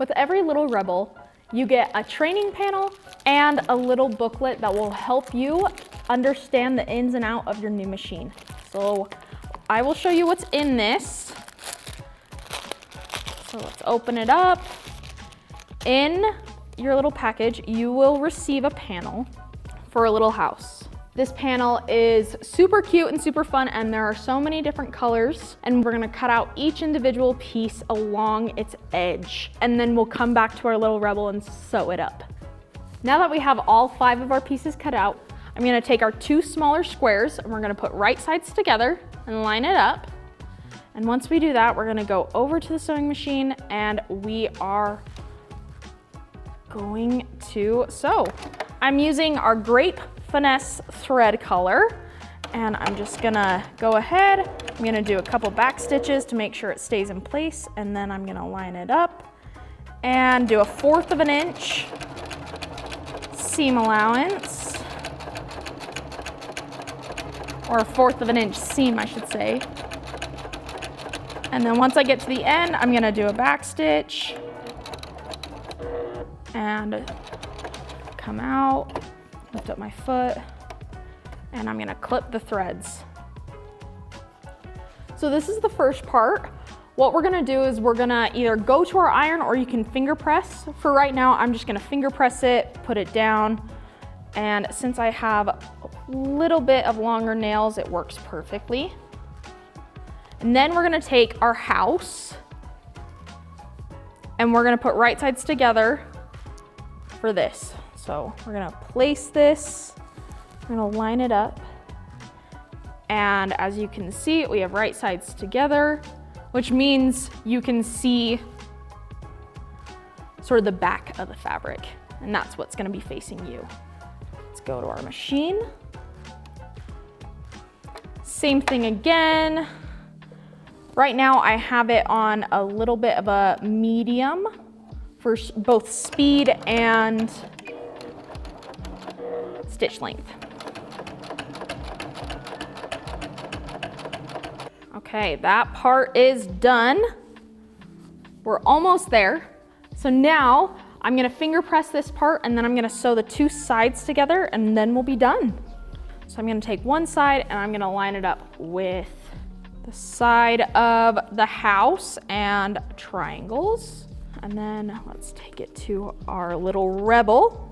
With every Little Rebel, you get a training panel and a little booklet that will help you understand the ins and outs of your new machine. So I will show you what's in this. So let's open it up. In your little package, you will receive a panel for a little house. This panel is super cute and super fun, and there are so many different colors, and we're gonna cut out each individual piece along its edge, and then we'll come back to our Little Rebel and sew it up. Now that we have all 5 of our pieces cut out, I'm gonna take our 2 smaller squares and we're gonna put right sides together and line it up. And once we do that, we're gonna go over to the sewing machine and we are going to sew. I'm using our Grape Finesse thread color, and I'm just gonna go ahead. I'm gonna do a couple back stitches to make sure it stays in place, and then I'm gonna line it up and do a 1/4 of an inch seam allowance, or a 1/4 of an inch seam, I should say. And then once I get to the end, I'm gonna do a back stitch and come out, lift up my foot, and I'm gonna clip the threads. So this is the first part. What we're gonna do is we're gonna either go to our iron or you can finger press. For right now, I'm just gonna finger press it, put it down, and since I have a little bit of longer nails, it works perfectly. And then we're gonna take our house and we're gonna put right sides together for this. So we're gonna place this, we're gonna line it up, and as you can see, we have right sides together, which means you can see sort of the back of the fabric, and that's what's gonna be facing you. Let's go to our machine. Same thing again. Right now I have it on a little bit of a medium for both speed and stitch length. Okay, that part is done. We're almost there. So now I'm gonna finger press this part and then I'm gonna sew the 2 sides together and then we'll be done. So I'm gonna take one side and I'm gonna line it up with the side of the house and triangles. And then let's take it to our Little Rebel.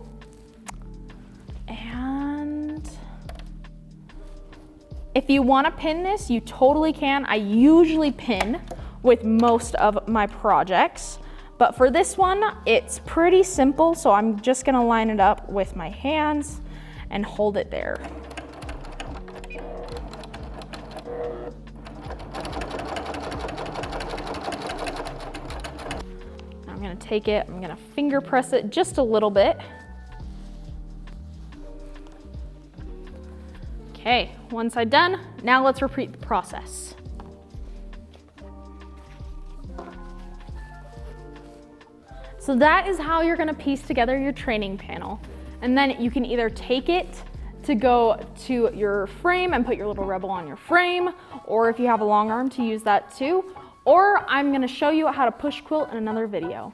And if you want to pin this, you totally can. I usually pin with most of my projects, but for this one, it's pretty simple. So I'm just gonna line it up with my hands and hold it there. I'm gonna take it, I'm gonna finger press it just a little bit. Okay, one side done. Now let's repeat the process. So that is how you're gonna piece together your training panel. And then you can either take it to go to your frame and put your Little Rebel on your frame, or if you have a long arm, to use that too. Or I'm gonna show you how to push quilt in another video.